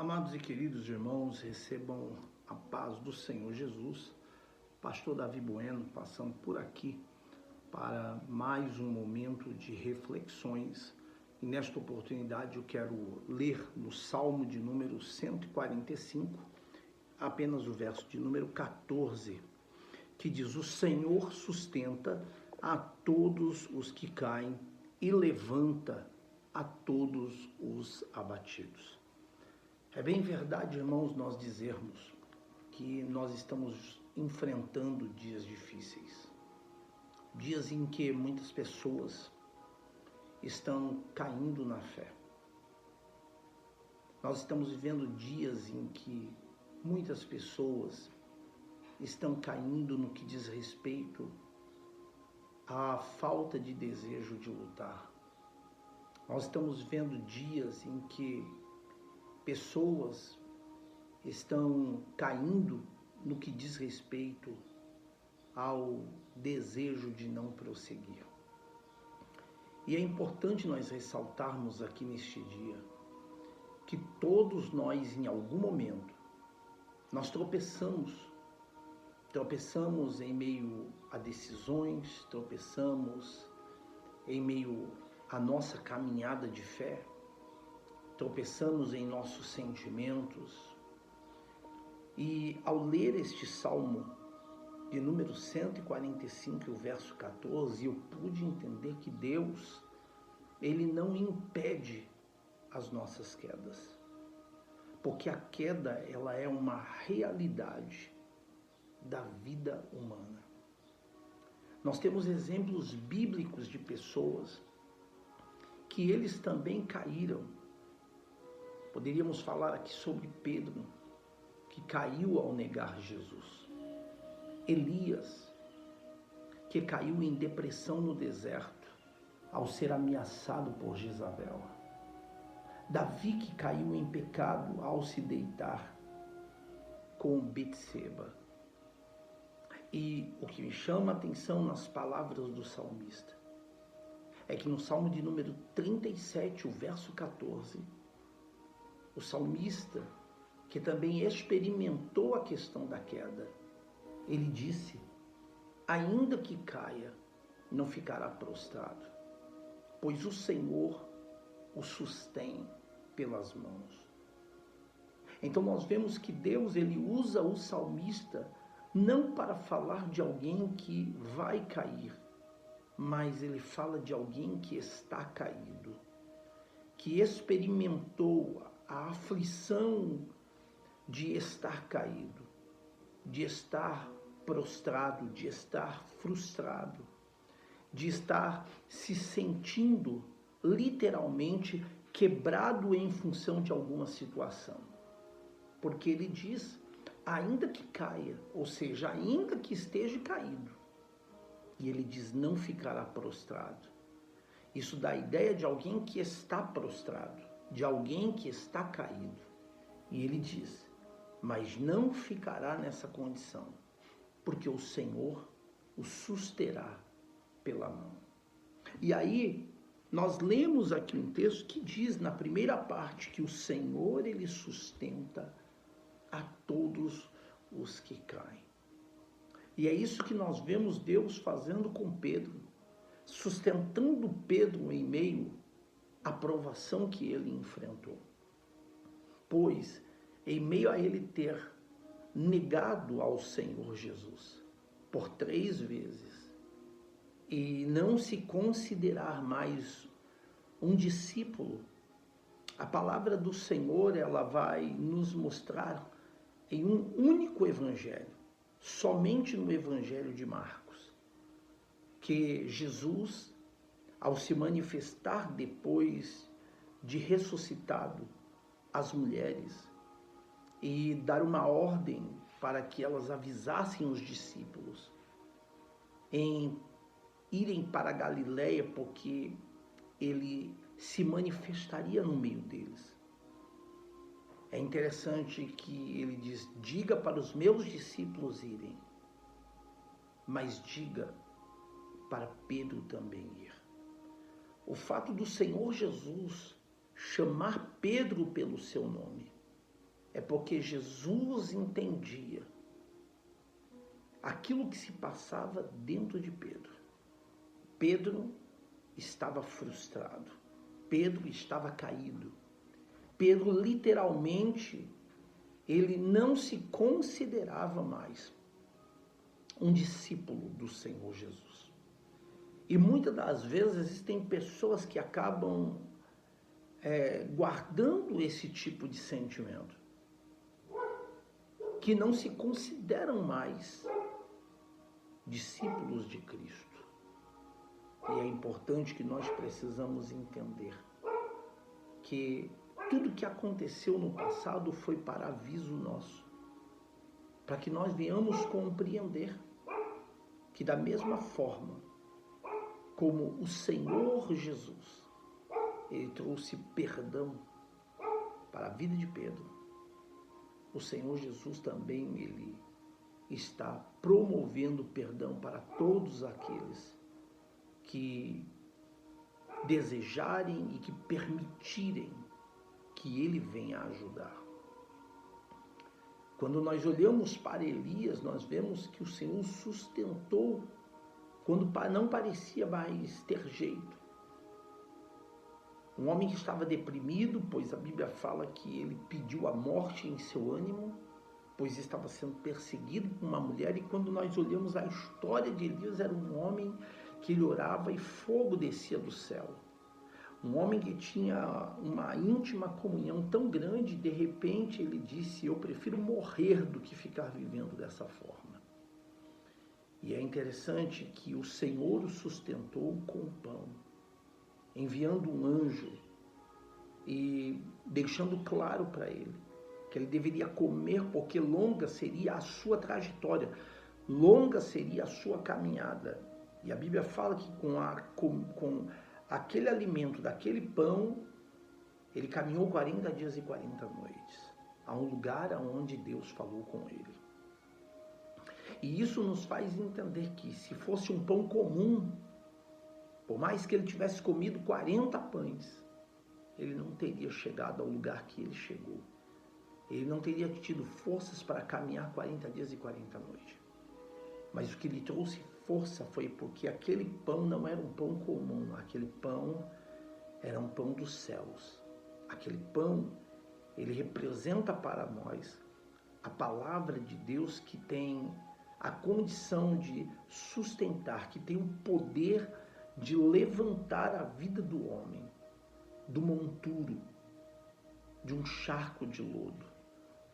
Amados e queridos irmãos, recebam a paz do Senhor Jesus. Pastor Davi Bueno passando por aqui para mais um momento de reflexões. E nesta oportunidade eu quero ler no Salmo de número 145, apenas o verso de número 14, que diz: O Senhor sustenta a todos os que caem e levanta a todos os abatidos. É bem verdade, irmãos, nós dizermos que nós estamos enfrentando dias difíceis, dias em que muitas pessoas estão caindo na fé. Nós estamos vivendo dias em que muitas pessoas estão caindo no que diz respeito à falta de desejo de lutar. Nós estamos vendo dias em que pessoas estão caindo no que diz respeito ao desejo de não prosseguir. E é importante nós ressaltarmos aqui neste dia que todos nós, em algum momento, nós tropeçamos em meio a decisões, tropeçamos em meio à nossa caminhada de fé, tropeçamos em nossos sentimentos. E ao ler este Salmo de número 145, o verso 14, eu pude entender que Deus, Ele não impede as nossas quedas, porque a queda, ela é uma realidade da vida humana. Nós temos exemplos bíblicos de pessoas que eles também caíram. Poderíamos falar aqui sobre Pedro, que caiu ao negar Jesus. Elias, que caiu em depressão no deserto, ao ser ameaçado por Jezabel. Davi, que caiu em pecado ao se deitar com Betseba. E o que me chama a atenção nas palavras do salmista é que no Salmo de número 37, o verso 14, o salmista, que também experimentou a questão da queda, ele disse: ainda que caia, não ficará prostrado, pois o Senhor o sustém pelas mãos. Então nós vemos que Deus, ele usa o salmista não para falar de alguém que vai cair, mas ele fala de alguém que está caído, que experimentou a aflição de estar caído, de estar prostrado, de estar frustrado, de estar se sentindo literalmente quebrado em função de alguma situação. Porque ele diz, ainda que caia, ou seja, ainda que esteja caído, e ele diz, não ficará prostrado. Isso dá a ideia de alguém que está prostrado, de alguém que está caído. E ele diz, mas não ficará nessa condição, porque o Senhor o susterá pela mão. E aí, nós lemos aqui um texto que diz, na primeira parte, que o Senhor, ele sustenta a todos os que caem. E é isso que nós vemos Deus fazendo com Pedro, sustentando Pedro em meio à provação que ele enfrentou. Pois, em meio a ele ter negado ao Senhor Jesus por 3 vezes e não se considerar mais um discípulo, a palavra do Senhor, ela vai nos mostrar em um único evangelho, somente no evangelho de Marcos, que Jesus, ao se manifestar depois de ressuscitado às mulheres e dar uma ordem para que elas avisassem os discípulos em irem para a Galileia, porque ele se manifestaria no meio deles. É interessante que ele diz, diga para os meus discípulos irem, mas diga para Pedro também ir. O fato do Senhor Jesus chamar Pedro pelo seu nome é porque Jesus entendia aquilo que se passava dentro de Pedro. Pedro estava frustrado. Pedro estava caído. Pedro, literalmente, ele não se considerava mais um discípulo do Senhor Jesus. E muitas das vezes existem pessoas que acabam guardando esse tipo de sentimento, que não se consideram mais discípulos de Cristo. E é importante que nós precisamos entender que tudo que aconteceu no passado foi para aviso nosso, para que nós venhamos compreender que da mesma forma como o Senhor Jesus, ele trouxe perdão para a vida de Pedro, o Senhor Jesus também, ele está promovendo perdão para todos aqueles que desejarem e que permitirem que ele venha ajudar. Quando nós olhamos para Elias, nós vemos que o Senhor sustentou quando não parecia mais ter jeito. Um homem que estava deprimido, pois a Bíblia fala que ele pediu a morte em seu ânimo, pois estava sendo perseguido por uma mulher, e quando nós olhamos a história de Elias, era um homem que ele orava e fogo descia do céu. Um homem que tinha uma íntima comunhão tão grande, de repente ele disse: eu prefiro morrer do que ficar vivendo dessa forma. E é interessante que o Senhor o sustentou com o pão, enviando um anjo e deixando claro para ele que ele deveria comer, porque longa seria a sua trajetória, longa seria a sua caminhada. E a Bíblia fala que com aquele alimento, daquele pão, ele caminhou 40 dias e 40 noites, a um lugar onde Deus falou com ele. E isso nos faz entender que se fosse um pão comum, por mais que ele tivesse comido 40 pães, ele não teria chegado ao lugar que ele chegou. Ele não teria tido forças para caminhar 40 dias e 40 noites. Mas o que lhe trouxe força foi porque aquele pão não era um pão comum, aquele pão era um pão dos céus. Aquele pão, ele representa para nós a palavra de Deus, que tem a condição de sustentar, que tem o poder de levantar a vida do homem do monturo, de um charco de lodo,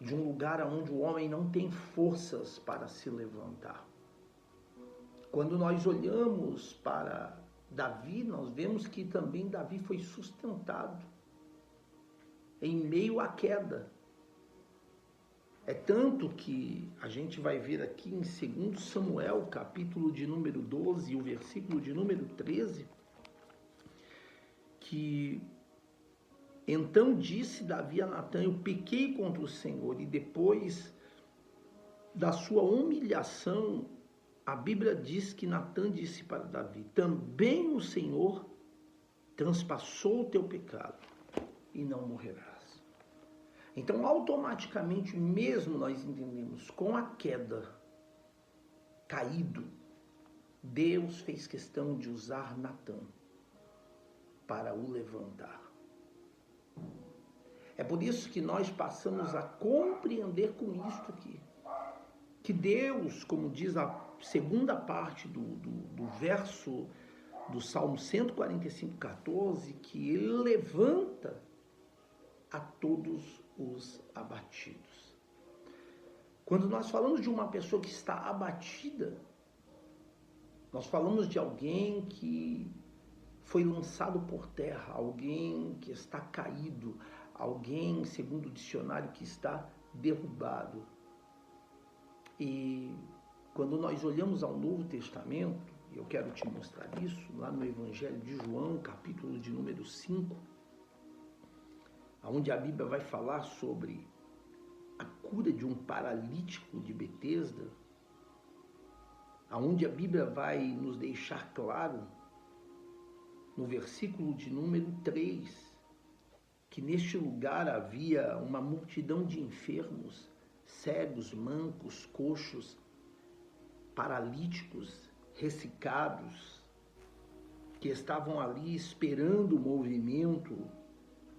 de um lugar onde o homem não tem forças para se levantar. Quando nós olhamos para Davi, nós vemos que também Davi foi sustentado em meio à queda. É tanto que a gente vai ver aqui em 2 Samuel, capítulo de número 12, e o versículo de número 13, que então disse Davi a Natã: eu pequei contra o Senhor. E depois da sua humilhação, a Bíblia diz que Natã disse para Davi: também o Senhor transpassou o teu pecado e não morrerás. Então, automaticamente, mesmo nós entendemos, com a queda, caído, Deus fez questão de usar Natã para o levantar. É por isso que nós passamos a compreender com isto aqui, que Deus, como diz a segunda parte do verso do Salmo 145:14, que Ele levanta a todos os abatidos. Quando nós falamos de uma pessoa que está abatida, nós falamos de alguém que foi lançado por terra, alguém que está caído, alguém, segundo o dicionário, que está derrubado. E quando nós olhamos ao Novo Testamento, eu quero te mostrar isso, lá no Evangelho de João, capítulo de número 5, onde a Bíblia vai falar sobre a cura de um paralítico de Betesda, onde a Bíblia vai nos deixar claro, no versículo de número 3, que neste lugar havia uma multidão de enfermos, cegos, mancos, coxos, paralíticos, ressecados, que estavam ali esperando o movimento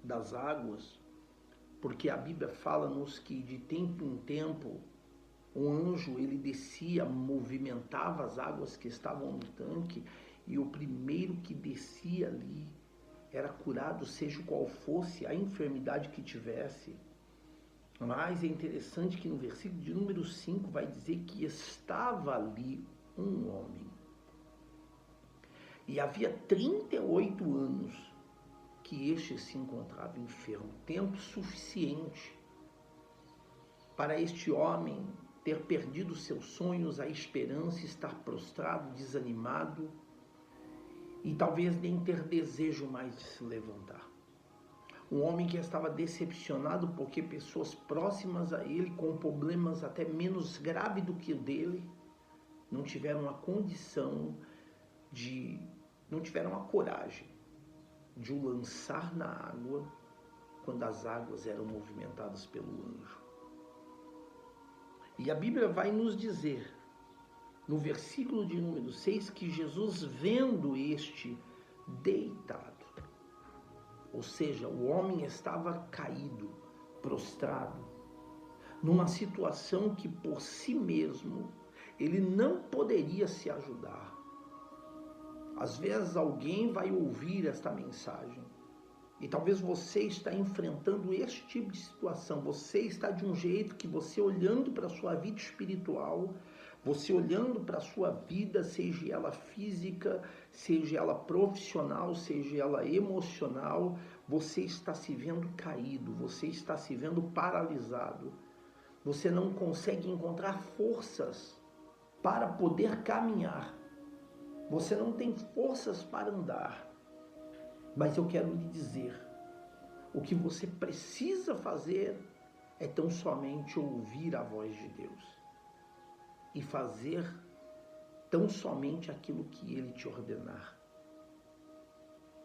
das águas, porque a Bíblia fala-nos que de tempo em tempo um anjo ele descia, movimentava as águas que estavam no tanque, e o primeiro que descia ali era curado, seja qual fosse a enfermidade que tivesse. Mas é interessante que no versículo de número 5 vai dizer que estava ali um homem. E havia 38 anos que este se encontrava enfermo, tempo suficiente para este homem ter perdido seus sonhos, a esperança, estar prostrado, desanimado e talvez nem ter desejo mais de se levantar. Um homem que estava decepcionado porque pessoas próximas a ele, com problemas até menos graves do que o dele, não tiveram a condição não tiveram a coragem de o lançar na água quando as águas eram movimentadas pelo anjo. E a Bíblia vai nos dizer, no versículo de número 6, que Jesus, vendo este deitado, ou seja, o homem estava caído, prostrado, numa situação que por si mesmo ele não poderia se ajudar. Às vezes alguém vai ouvir esta mensagem e talvez você está enfrentando esse tipo de situação. Você está de um jeito que você olhando para a sua vida espiritual, você olhando para a sua vida, seja ela física, seja ela profissional, seja ela emocional, você está se vendo caído, você está se vendo paralisado. Você não consegue encontrar forças para poder caminhar. Você não tem forças para andar, mas eu quero lhe dizer, o que você precisa fazer é tão somente ouvir a voz de Deus e fazer tão somente aquilo que Ele te ordenar.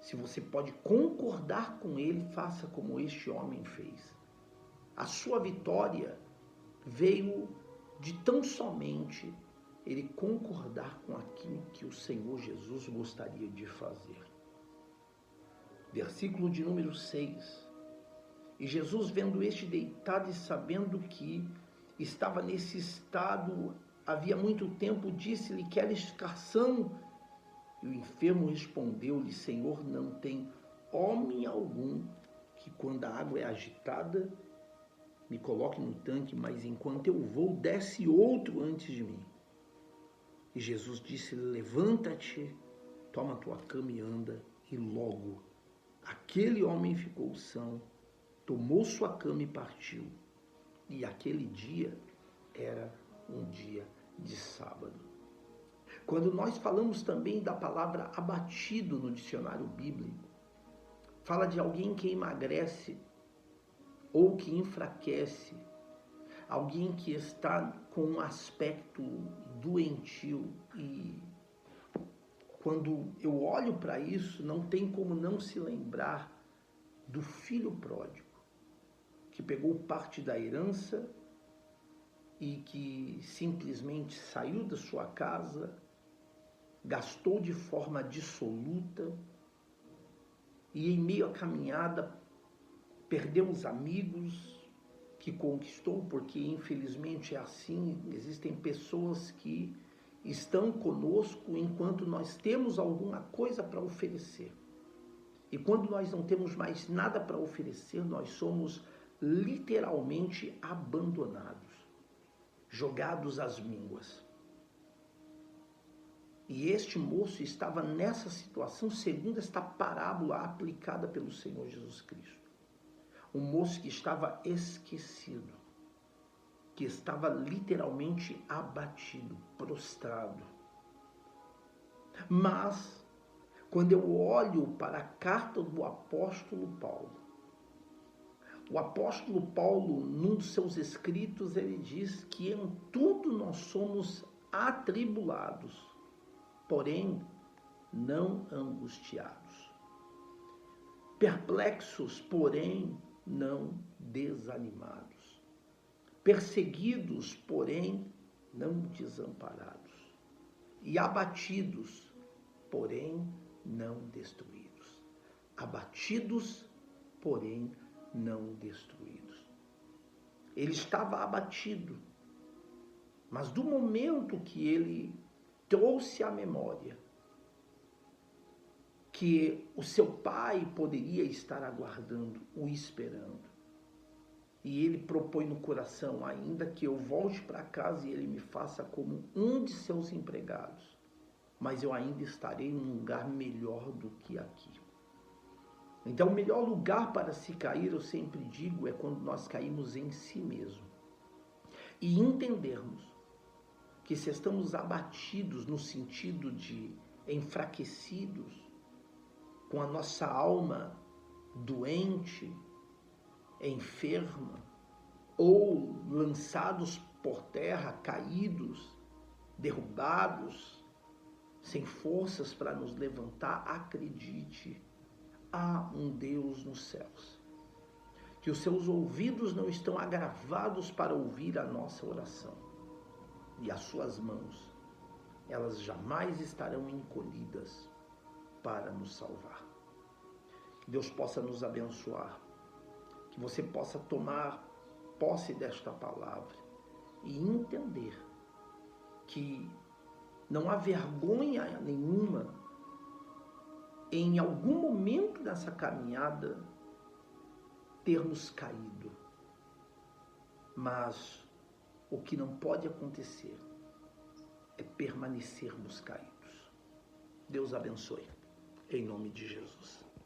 Se você pode concordar com Ele, faça como este homem fez. A sua vitória veio de tão somente ele concordar com aquilo que o Senhor Jesus gostaria de fazer. Versículo de número 6. E Jesus, vendo este deitado e sabendo que estava nesse estado havia muito tempo, disse-lhe: queres ficar são? E o enfermo respondeu-lhe: Senhor, não tem homem algum que quando a água é agitada me coloque no tanque, mas enquanto eu vou, desce outro antes de mim. E Jesus disse: levanta-te, toma a tua cama e anda. E logo aquele homem ficou são, tomou sua cama e partiu. E aquele dia era um dia de sábado. Quando nós falamos também da palavra abatido no dicionário bíblico, fala de alguém que emagrece ou que enfraquece, alguém que está com um aspecto doentio. E quando eu olho para isso, não tem como não se lembrar do filho pródigo, que pegou parte da herança e que simplesmente saiu da sua casa, gastou de forma dissoluta e em meio à caminhada perdeu os amigos que conquistou, porque infelizmente é assim, existem pessoas que estão conosco enquanto nós temos alguma coisa para oferecer. E quando nós não temos mais nada para oferecer, nós somos literalmente abandonados, jogados às mínguas. E este moço estava nessa situação segundo esta parábola aplicada pelo Senhor Jesus Cristo. Um moço que estava esquecido, que estava literalmente abatido, prostrado. Mas, quando eu olho para a carta do apóstolo Paulo, o apóstolo Paulo, num dos seus escritos, ele diz que em tudo nós somos atribulados, porém não angustiados. perplexos, porém não desanimados, perseguidos, porém não desamparados, e abatidos, porém não destruídos. Abatidos, porém não destruídos. Ele estava abatido, mas do momento que ele trouxe à memória que o seu pai poderia estar aguardando, o esperando, e ele propõe no coração, ainda que eu volte para casa e ele me faça como um de seus empregados, mas eu ainda estarei em um lugar melhor do que aqui. Então, o melhor lugar para se cair, eu sempre digo, é quando nós caímos em si mesmo. E entendermos que se estamos abatidos no sentido de enfraquecidos, com a nossa alma doente, enferma, ou lançados por terra, caídos, derrubados, sem forças para nos levantar, acredite, há um Deus nos céus, que os seus ouvidos não estão agravados para ouvir a nossa oração, e as suas mãos, elas jamais estarão encolhidas para nos salvar. Que Deus possa nos abençoar, que você possa tomar posse desta palavra e entender que não há vergonha nenhuma em algum momento dessa caminhada termos caído. Mas o que não pode acontecer é permanecermos caídos. Deus abençoe, em nome de Jesus.